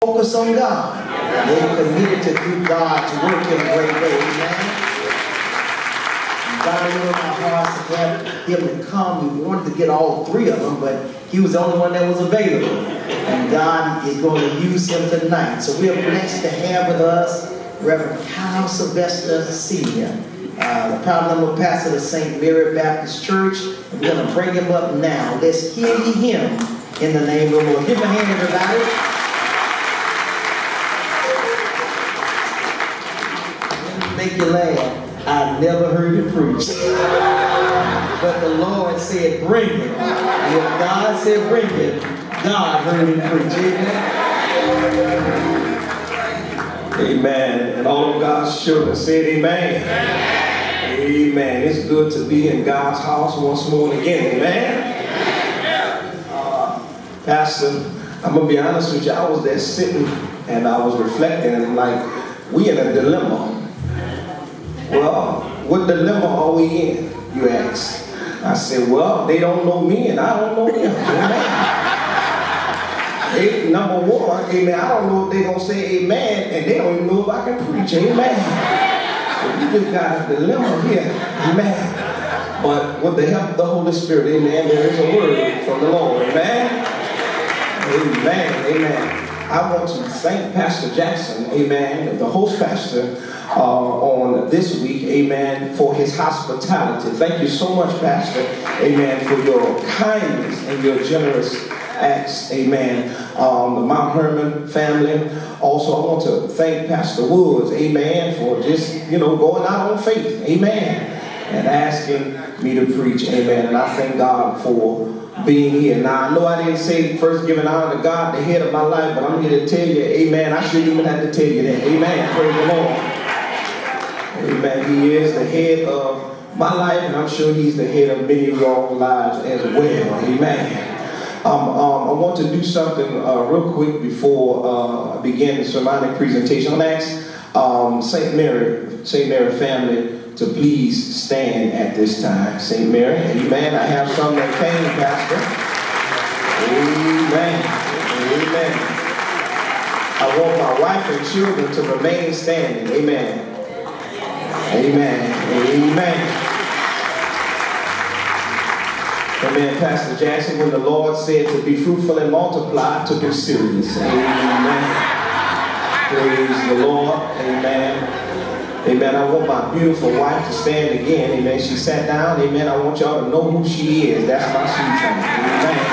focus on God. They committed to do God's work in a great way. Amen. God knew in my heart to have him to come. We wanted to get all three of them, but he was the only one that was available. And God is going to use him tonight. So we are blessed to have with us Reverend Sylvester Sr., the proud number pastor of St. Mary Baptist Church. And we're going to bring him up now. Let's hear him in the name of the Lord. Give him a hand, everybody. Make you laugh. I never heard you preach. But the Lord said, bring it. And if God said, bring it, God heard him preach. Amen. Amen. And all of God's children said amen. Amen. It's good to be in God's house once more again. Amen. Pastor, I'm going to be honest with you. I was there sitting and I was reflecting and I'm like, we in a dilemma. Well, what dilemma are we in, you ask? I said, well, they don't know me and I don't know them. Amen. Number one, amen, I don't know if they're going to say amen and they don't even know if I can preach. Amen. So we just got a dilemma here. Amen. But with the help of the Holy Spirit, amen, there is a word from the Lord. Amen. Amen. Amen. I want to thank Pastor Jackson, amen, the host pastor, on this week, amen, for his hospitality. Thank you so much, Pastor, amen, for your kindness and your generous acts, amen. The Mount Hermon family. Also, I want to thank Pastor Woods, amen, for just, going out on faith, amen, and asking me to preach, amen. And I thank God for being here. Now, I know I didn't say first giving honor to God, the head of my life, but I'm here to tell you, amen, I shouldn't even have to tell you that, amen, praise the Lord. Amen. He is the head of my life, and I'm sure he's the head of many of y'all's lives as well. Amen. I want to do something real quick before I begin the sermonic presentation. I'm going to ask St. Mary family to please stand at this time. St. Mary, amen. I have some that came, Pastor. Amen. Amen. I want my wife and children to remain standing. Amen. Amen. Amen. Amen. Pastor Jackson, when the Lord said to be fruitful and multiply, I took him serious. Amen. Praise the Lord. Amen. Amen. I want my beautiful wife to stand again. Amen. She sat down. Amen. I want y'all to know who she is. That's my sweet thing. Amen.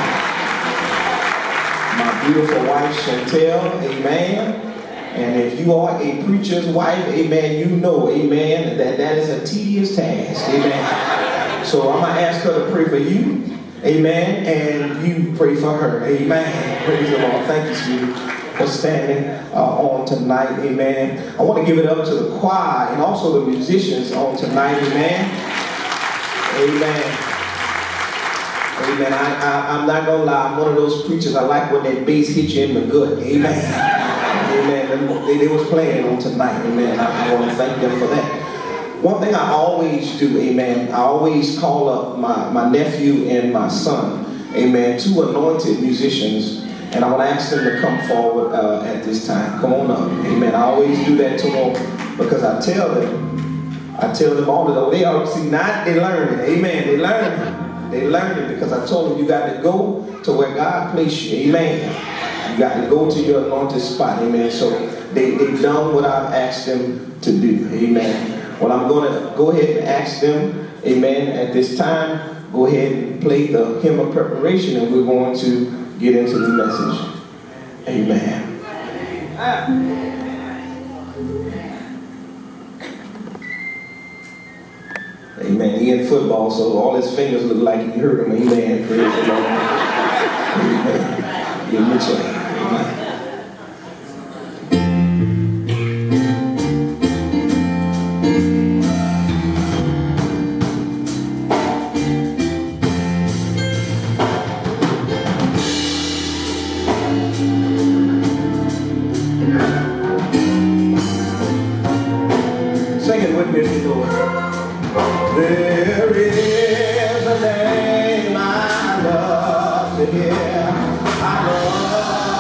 My beautiful wife, Chantel. Amen. And if you are a preacher's wife, amen, you know, amen, that is a tedious task, amen. So I'm going to ask her to pray for you, amen, and you pray for her, amen. Praise the Lord. Thank you, sweetie, for standing on tonight, amen. I want to give it up to the choir and also the musicians on tonight, amen. Amen. Amen. I'm not going to lie, I'm one of those preachers, I like when that bass hits you in the gut, amen. Amen. They was playing on tonight. Amen. I want to thank them for that. One thing I always do, amen, I always call up my nephew and my son, amen, two anointed musicians, and I want to ask them to come forward at this time. Come on up. Amen. I always do that to them because I tell them all the time. They always see now they learning. Amen. They learning because I told them you got to go to where God placed you. Amen. You got to go to your anointed spot, amen. So they've done what I've asked them to do, amen. Well, I'm going to go ahead and ask them, amen, at this time, go ahead and play the hymn of preparation, and we're going to get into the message. Amen. Amen. He in football, so all his fingers look like he hurt him. Amen. Praise the Lord. Amen. Give him a chance. Sing it with me if you know it. There is a name I love to hear. I love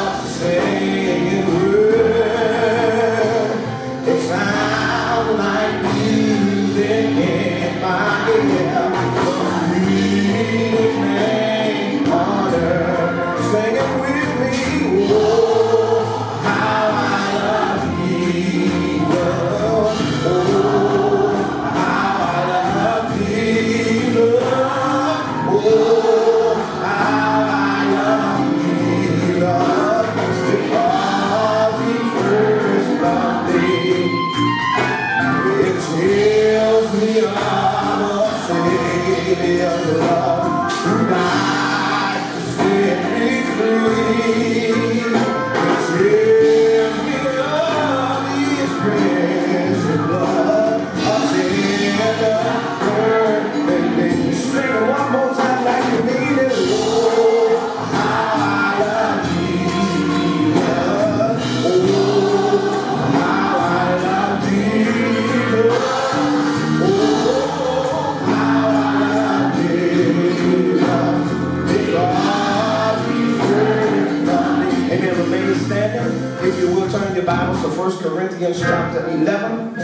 standing, if you will turn your Bibles to 1 Corinthians chapter 11.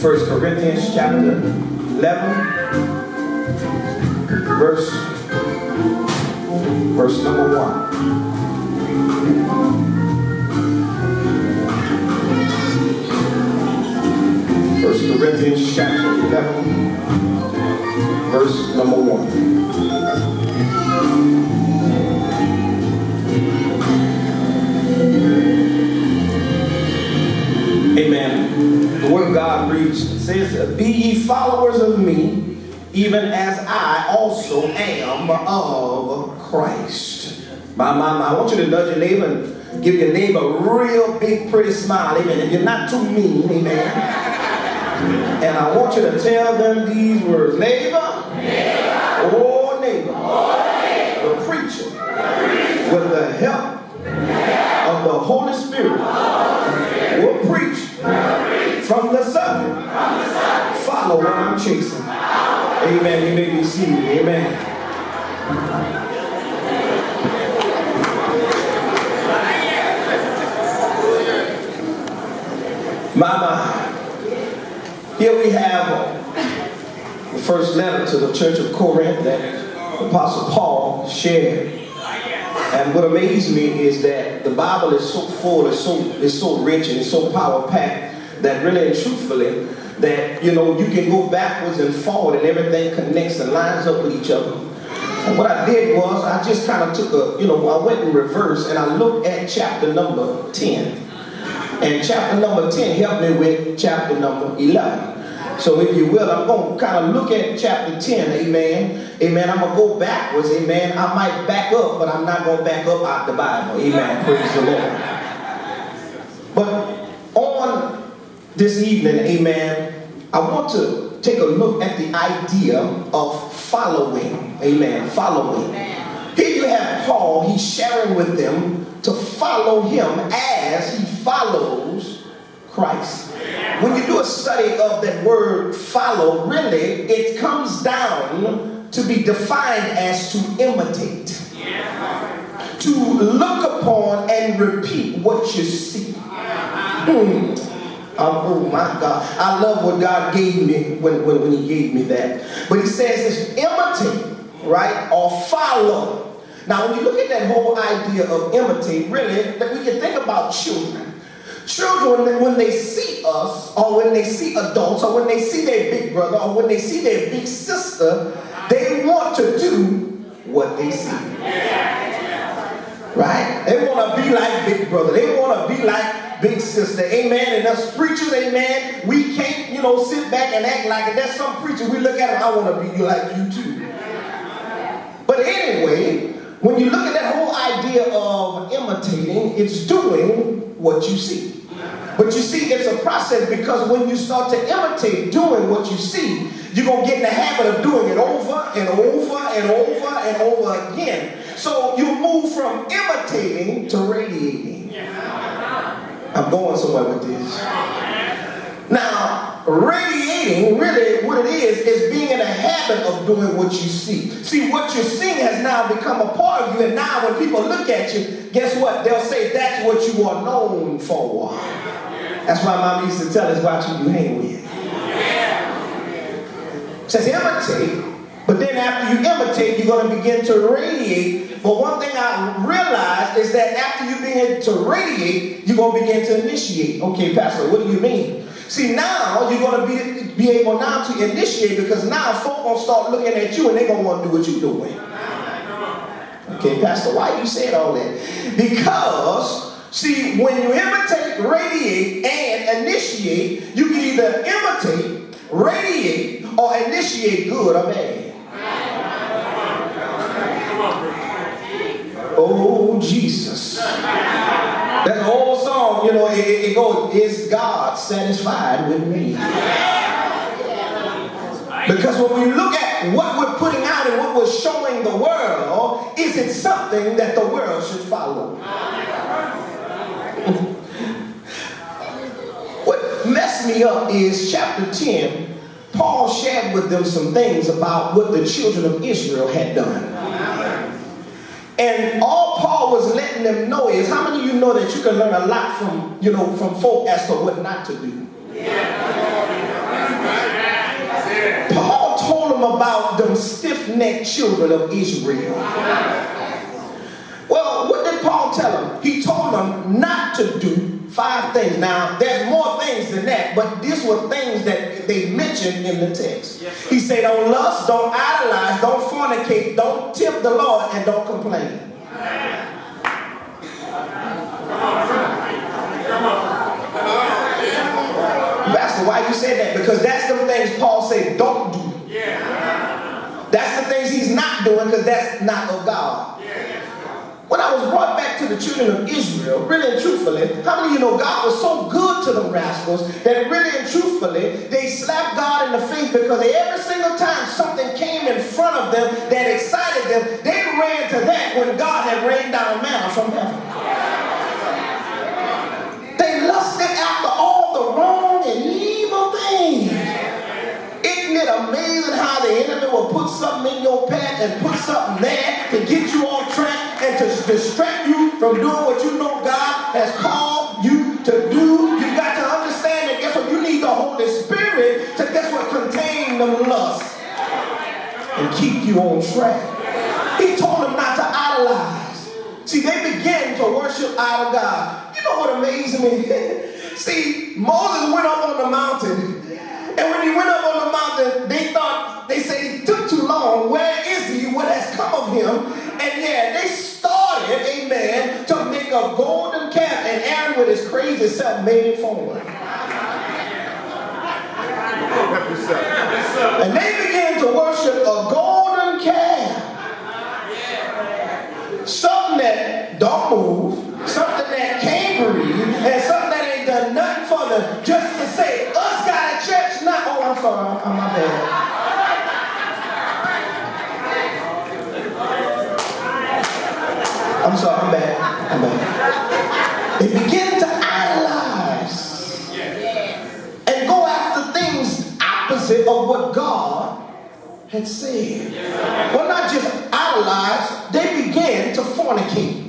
1 Corinthians chapter 11, verse number 1. 1 Corinthians chapter 11, verse number 1. Amen. The word of God reads, it says, be ye followers of me, even as I also am of Christ. I want you to nudge your neighbor and give your neighbor a real big, pretty smile. Amen. If you're not too mean, amen. And I want you to tell them these words. Neighbor, oh neighbor, the preacher, with the help of the Holy Spirit, will preach from the subject. Follow what I'm chasing. Amen. You may be seated. Amen. Mama, here we have the first letter to the church of Corinth that Apostle Paul shared. And what amazed me is that the Bible is so full, it's so rich, and it's so power-packed that really and truthfully, that, you know, you can go backwards and forward and everything connects and lines up with each other. And what I did was, I just kind of took I went in reverse and I looked at chapter number 10. And chapter number 10 helped me with chapter number 11. So if you will, I'm going to kind of look at chapter 10, amen. Amen. I'm going to go backwards, amen. I might back up, but I'm not going to back up out the Bible. Amen. Praise the Lord. But on this evening, amen, I want to take a look at the idea of following. Amen. Following. Here you have Paul, he's sharing with them to follow him as he follows Christ. When you do a study of that word follow, really, it comes down to be defined as to imitate. To look upon and repeat what you see. Oh my God. I love what God gave me when he gave me that. But he says it's imitate, right? Or follow. Now, when you look at that whole idea of imitate, really, we can think about children. Children, when they see us, or when they see adults, or when they see their big brother, or when they see their big sister, they want to do what they see. Right? They want to be like big brother. They want to be like big sister. Amen. And us preachers, amen, we can't, sit back and act like it. There's some preachers, we look at them, I want to be like you too. But anyway, when you look at that whole idea of imitating, it's doing what you see. But you see, it's a process, because when you start to imitate doing what you see, you're going to get in the habit of doing it over and over and over and over again. So you move from imitating to radiating. I'm going somewhere with this. Now, radiating, really what it is being in a habit of doing what you see. See, what you're seeing has now become a part of you, and now when people look at you, guess what? They'll say that's what you are known for. That's why Mama used to tell us, watch who you hang with. It says imitate, but then after you imitate, you're going to begin to radiate. But one thing I realized is that after you begin to radiate, you're going to begin to initiate. Okay, Pastor, what do you mean? See, now you're going to be able now to initiate, because now folk going to start looking at you and they're going to want to do what you're doing. Okay, Pastor, why you said all that? Because, see, when you imitate, radiate, and initiate, you can either imitate, radiate, or initiate good or bad. Oh, Jesus. That's an old song, it goes, is God satisfied with me? Because when we look at what we're putting out and what we're showing the world, is it something that the world should follow? What messed me up is chapter 10, Paul shared with them some things about what the children of Israel had done. And all Paul was letting letting them know is, how many of you know that you can learn a lot from, from folk as to what not to do? Paul told them about them stiff-necked children of Israel. Well, what did Paul tell them? He told them not to do 5 things. Now, there's more things than that, but these were things that they mentioned in the text. He said, don't lust, don't idolize, don't fornicate, don't tempt the Lord, and don't complain. Pastor, why you say that? Because that's the things Paul said don't do. That's the things he's not doing, because that's not of God. When I was brought back to the children of Israel, really and truthfully, how many of you know God was so good to them rascals that really and truthfully, they slapped God in the face, because every single time something came in front of them that excited them, they ran to that when God had rained down manna from heaven. They lusted after all the wrong and evil things. Isn't it amazing how the enemy will put something in your path and put something there to get you on track and to distract you from doing what you know God has called you to do? You've got to understand that, guess what? You need the Holy Spirit to, guess what, contain the lust and keep you on track. He told them not to idolize. See, they began to worship idol God. You know what amazed me? See, Moses went up on the mountain. And when he went up on the mountain, they said he took too long. Where is he? What has come of him? And yeah, they started, amen, to make a golden calf. And Aaron with his crazy self made it forward. And they began to worship a golden calf. Something that don't move, something that can't breathe, and something that ain't done nothing for them, just to say, us got a church now. Oh, I'm sorry, I'm my bad. I'm sorry, I'm bad. They begin to idolize and go after things opposite of what God had said. Well, not just idolize, they began to fornicate.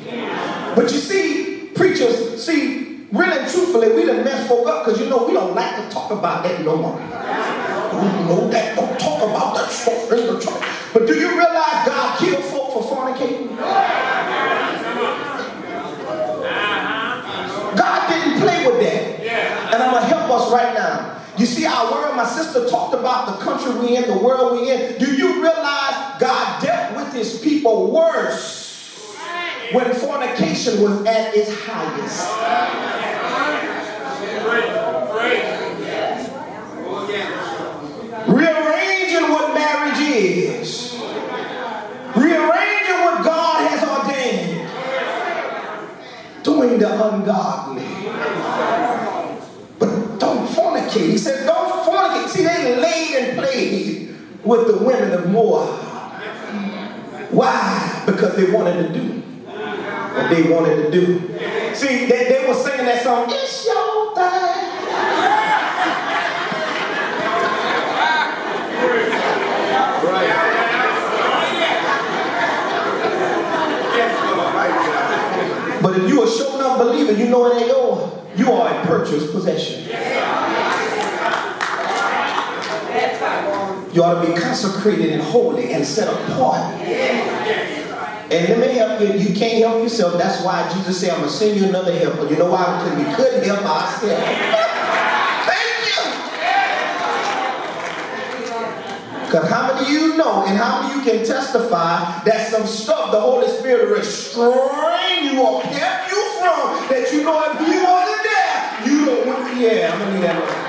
But you see, preachers, really and truthfully, we done mess folk up, because we don't like to talk about that no more. We know that, don't talk about that stuff in the church. But do you realize God killed folk for fornicating? God didn't play with that. And I'm going to help us right now. You see our world, my sister talked about the country we in, the world we in. Do you realize God dealt with his people worse when fornication was at its highest? Rearranging what marriage is. Rearranging what God has ordained. Doing the ungodly. But don't fornicate. He said, don't fornicate. See, they laid and played with the women of Moab. Why? Because they wanted to do what they wanted to do. See, they were singing that song, it's your thing. But if you are sure enough believer, you know it ain't yours. You are a purchased possession. You ought to be consecrated and holy and set apart. And let me help you. You can't help yourself. That's why Jesus said, I'm going to send you another helper. You know why? Because we couldn't help ourselves. Thank you. Because how many of you know and how many of you can testify that some stuff the Holy Spirit restrain you or kept you from, that you know if you wasn't there, you don't want to, yeah, I'm going to need that one.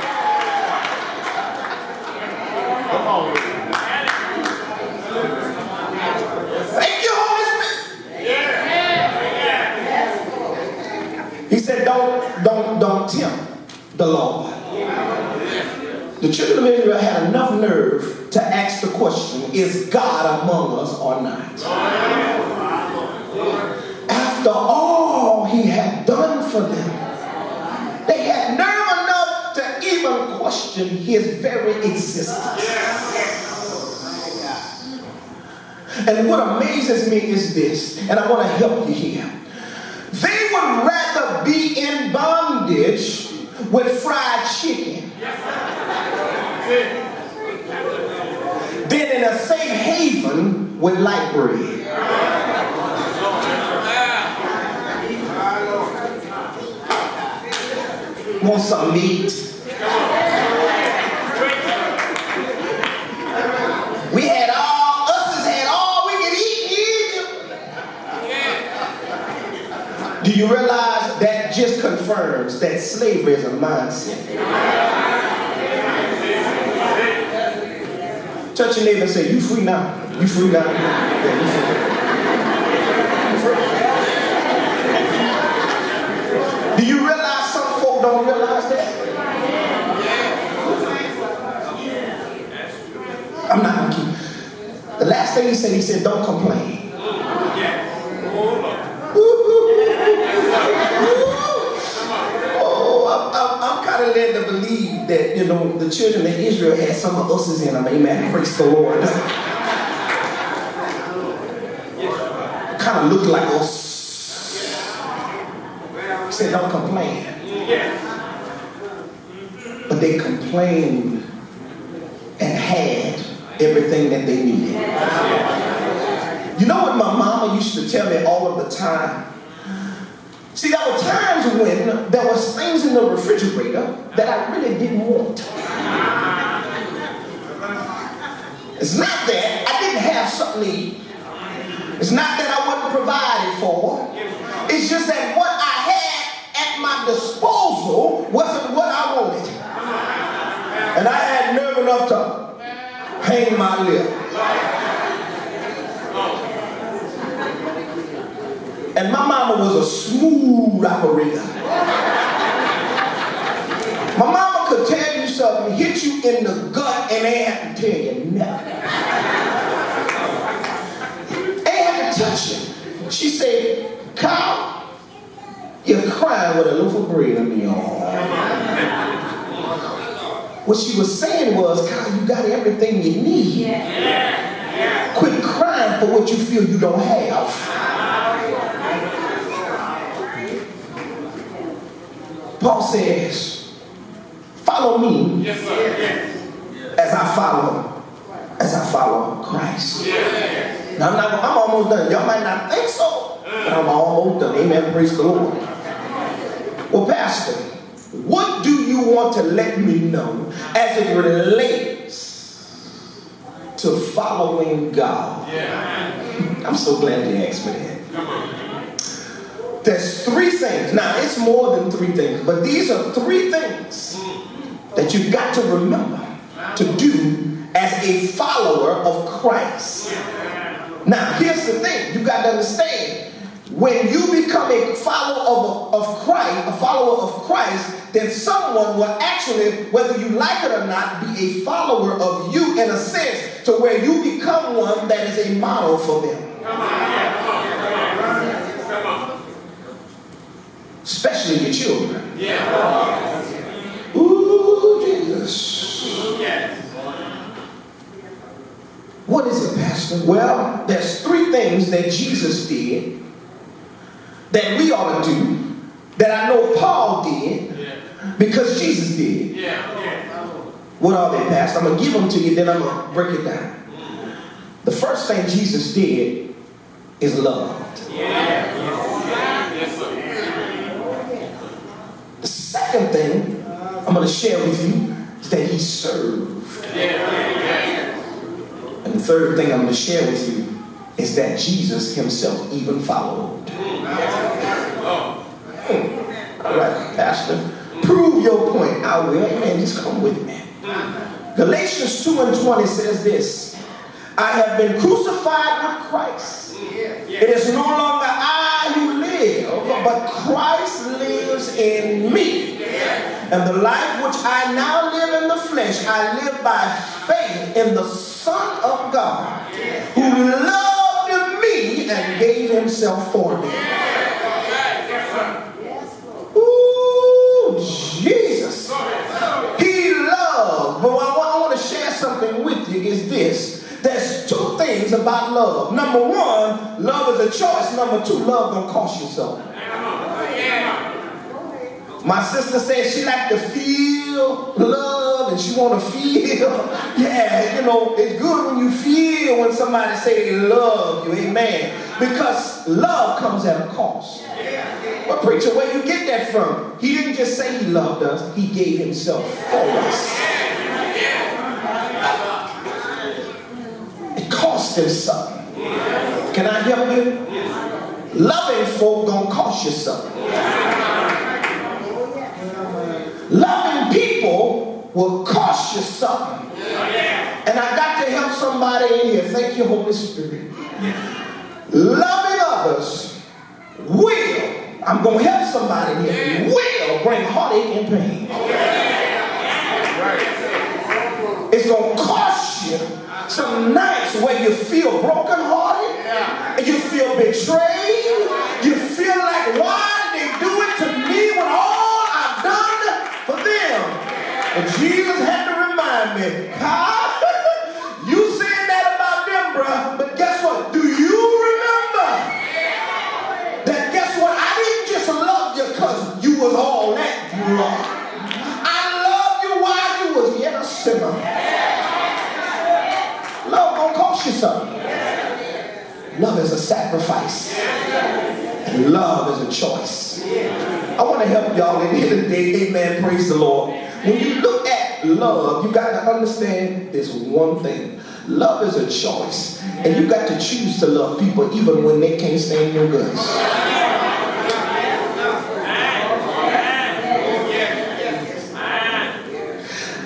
Come on. Thank you, Holy Spirit. He said, don't tempt the Lord. The children of Israel had enough nerve to ask the question, is God among us or not? After all he had done for them, they had nerve enough to even question his very existence. And what amazes me is this, and I want to help you here. with fried chicken than in a safe haven with light bread. Want some meat? We had all we could eat in Egypt. Do you realize that just confirms that slavery is a mindset? Touch your neighbor and say, you free now. You free now. Yeah, you free. You free. Do you realize some folk don't realize that? I'm not going to keep. The last thing he said, don't complain. I'm kind of led to believe that, the children of Israel had some of us in them. Amen. Praise the Lord. Kind of looked like us. He said, don't complain. But they complained and had everything that they needed. You know what my mama used to tell me all of the time? See, there were times when there was things in the refrigerator that I really didn't want. It's not that I didn't have something to eat. It's not that I wasn't provided for. It's just that what I had at my disposal wasn't what I wanted. And I had nerve enough to hang my lip. And my mama was a smooth operator. My mama could tell you something, hit you in the gut, and they had to tell you nothing. They had to touch you. She said, Kyle, you're crying with a loaf of bread under your arm. What she was saying was, Kyle, you got everything you need. Quit crying for what you feel you don't have. Paul says, follow me as I follow Christ. Now I'm almost done. Y'all might not think so, but I'm almost done. Amen. Praise the Lord. Well, Pastor, what do you want to let me know as it relates to following God? I'm so glad you asked me that. There's three things. Now, it's more than three things, but these are three things that you've got to remember to do as a follower of Christ. Now, here's the thing. You've got to understand. When you become a follower of Christ, then someone will actually, whether you like it or not, be a follower of you in a sense to where you become one that is a model for them. Especially your children. Ooh, Jesus. What is it, Pastor? Well, there's three things that Jesus did that we ought to do, that I know Paul did, because Jesus did. What are they, Pastor? I'm going to give them to you, then I'm going to break it down. The first thing Jesus did is loved. The second thing I'm going to share with you is that he served. And the third thing I'm going to share with you is that Jesus himself even followed. All right, Pastor. Prove your point. I will. Amen. Just come with me. Galatians 2:20 says this. I have been crucified with Christ. It is no longer I who live, but Christ lives in me. And the life which I now live in the flesh, I live by faith in the Son of God, who loved me and gave himself for me. Ooh, Jesus. He loved. But what I want to share something with you is this. There's two things about love. Number one, love is a choice. Number two, love don't cost you something. My sister said she like to feel love and she want to feel. Yeah, you know, it's good when you feel when somebody say they love you. Amen. Because love comes at a cost. But preacher, where you get that from? He didn't just say he loved us. He gave himself for us. It cost him something. Can I help you? Loving folk don't cost you something. Loving people will cost you something. And I got to help somebody in here. Thank you, Holy Spirit. Loving others will, I'm going to help somebody in here, will bring heartache and pain. It's going to cost you some nights where you feel brokenhearted, and you feel betrayed, you feel like, why did they do it to me when all I've done for them? And Jesus had to remind me, God, you said that about them, bruh, but guess what? Do you remember that, guess what? I didn't just love you because you was all that, bruh. I loved you while you was yet a sinner. Love gonna cost you something. Love is a sacrifice. And love is a choice. I want to help y'all in here today. Amen. Praise the Lord. When you look at love, you got to understand this one thing. Love is a choice. And you got to choose to love people even when they can't stand your guts.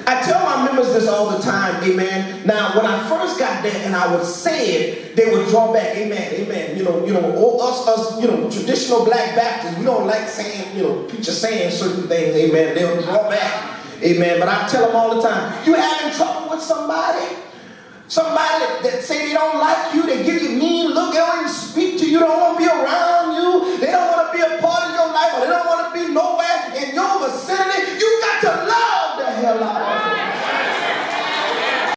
I tell my members this all the time, amen. Now, when I first got there and I would say it, they would draw back, amen, amen. You know, us, traditional black Baptists, we don't like saying, preachers saying certain things, amen. They'll draw back, amen. But I tell them all the time, you having trouble with somebody that say they don't like you, they give you mean look, they don't even speak to you, don't want to be around